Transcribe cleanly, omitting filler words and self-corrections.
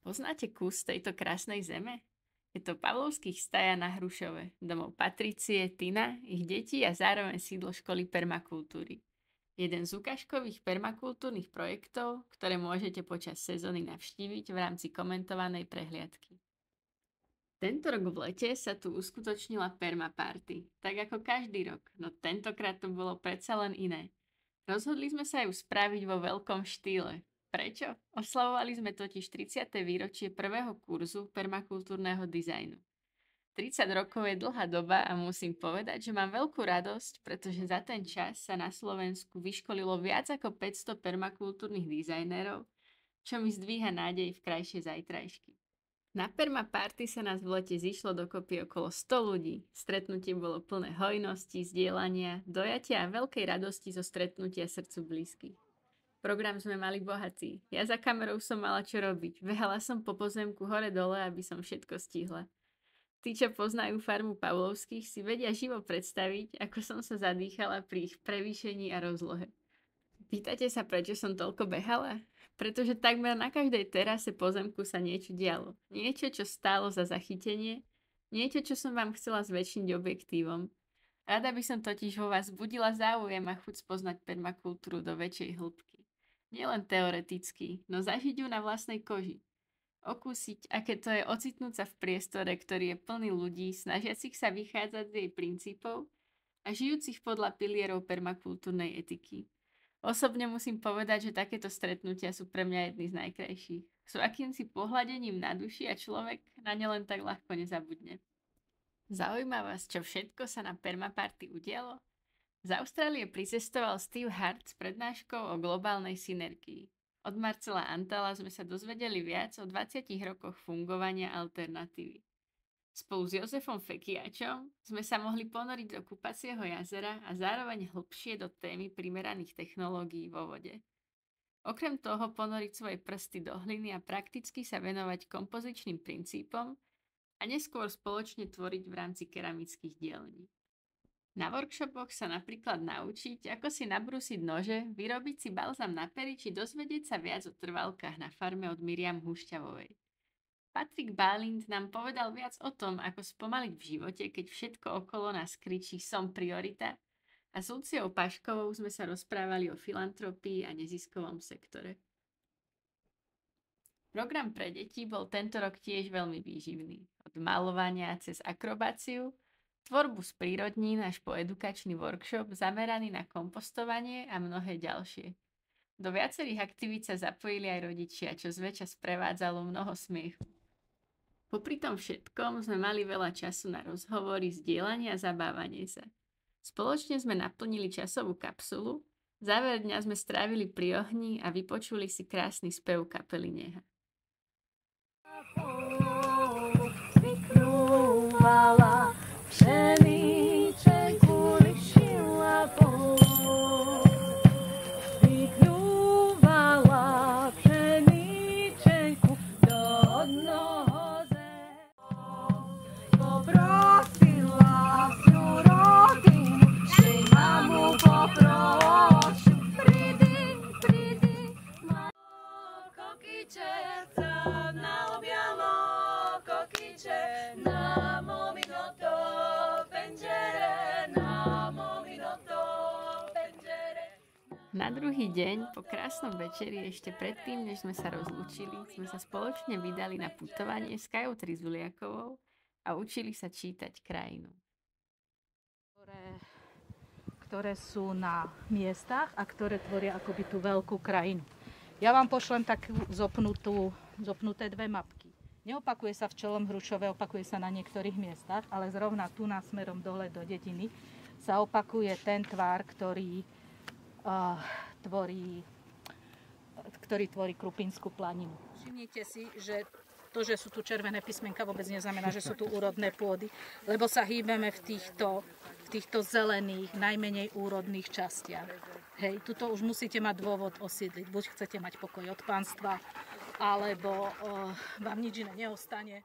Poznáte kus tejto krásnej zeme? Je to Pavlovských staja na Hrušove, domov Patricie, Tina, ich detí a zároveň sídlo školy permakultúry. Jeden z ukážkových permakultúrnych projektov, ktoré môžete počas sezóny navštíviť v rámci komentovanej prehliadky. Tento rok v lete sa tu uskutočnila permaparty, tak ako každý rok, no tentokrát to bolo predsa len iné. Rozhodli sme sa ju spraviť vo veľkom štýle. Prečo? Oslavovali sme totiž 30. výročie prvého kurzu permakultúrneho dizajnu. 30 rokov je dlhá doba a musím povedať, že mám veľkú radosť, pretože za ten čas sa na Slovensku vyškolilo viac ako 500 permakultúrnych dizajnerov, čo mi zdvíha nádej v krajšie zajtrajšky. Na permaparty sa nás v lete zišlo dokopy okolo 100 ľudí. Stretnutie bolo plné hojnosti, zdieľania, dojatia a veľkej radosti zo stretnutia srdcu blízkych. Program sme mali bohatý. Ja za kamerou som mala čo robiť. Behala som po pozemku hore-dole, aby som všetko stihla. Tí, čo poznajú farmu Pavlovských, si vedia živo predstaviť, ako som sa zadýchala pri ich prevýšení a rozlohe. Pýtate sa, prečo som toľko behala? Pretože takmer na každej terase pozemku sa niečo dialo. Niečo, čo stálo za zachytenie, niečo, čo som vám chcela zväčšniť objektívom. Rada by som totiž vo vás budila záujem a chuť spoznať permakultúru do väčšej hĺbky. Nielen teoreticky, no zažiť ju na vlastnej koži. Okúsiť, aké to je ocitnúť sa v priestore, ktorý je plný ľudí, snažiacich sa vychádzať z jej princípov a žijúcich podľa pilierov permakultúrnej etiky. Osobne musím povedať, že takéto stretnutia sú pre mňa jedny z najkrajších. Sú akýmsi pohľadením na duši a človek na ne len tak ľahko nezabudne. Zaujíma vás, čo všetko sa na permaparty udialo? Z Austrálie pricestoval Steve Hart s prednáškou o globálnej synergii. Od Marcela Antala sme sa dozvedeli viac o 20 rokoch fungovania alternatívy. Spolu s Jozefom Fekiačom sme sa mohli ponoriť do Kupacieho jazera a zároveň hlbšie do témy primeraných technológií vo vode. Okrem toho ponoriť svoje prsty do hliny a prakticky sa venovať kompozičným princípom a neskôr spoločne tvoriť v rámci keramických dielní. Na workshopoch sa napríklad naučiť, ako si nabrúsiť nože, vyrobiť si balzam na pery či dozvedieť sa viac o trvalkách na farme od Miriam Hušťavovej. Patrik Bálint nám povedal viac o tom, ako spomaliť v živote, keď všetko okolo nás kričí som priorita, a s Luciou Paškovou sme sa rozprávali o filantropii a neziskovom sektore. Program pre deti bol tento rok tiež veľmi výživný. Od malovania cez akrobáciu, tvorbu z prírodnín až po edukačný workshop zameraný na kompostovanie a mnohé ďalšie. Do viacerých aktivít sa zapojili aj rodičia, čo zväčša sprevádzalo mnoho smiechu. Popri tom všetkom sme mali veľa času na rozhovory, zdieľanie a zabávanie sa. Spoločne sme naplnili časovú kapsulu, záver dňa sme strávili pri ohni a vypočuli si krásny spev kapely Neha. Na druhý deň, po krásnom večeri, ešte predtým, než sme sa rozlúčili, sme sa spoločne vydali na putovanie s Kajou Trizuliakovou a učili sa čítať krajinu. Ktoré sú na miestach a ktoré tvoria akoby tú veľkú krajinu. Ja vám pošlem takú zopnuté dve mapky. Neopakuje sa v Čelom Hrušove, opakuje sa na niektorých miestach, ale zrovna tu na smerom dole do dediny sa opakuje ten tvar, ktorý tvorí Krupinskú planinu. Všimnite si, že to, že sú tu červené písmenka, vôbec neznamená, že sú tu úrodné pôdy, lebo sa hýbeme v týchto zelených, najmenej úrodných častiach. Hej, tuto už musíte mať dôvod osídliť. Buď chcete mať pokoj od pánstva, alebo vám nič iné neostane.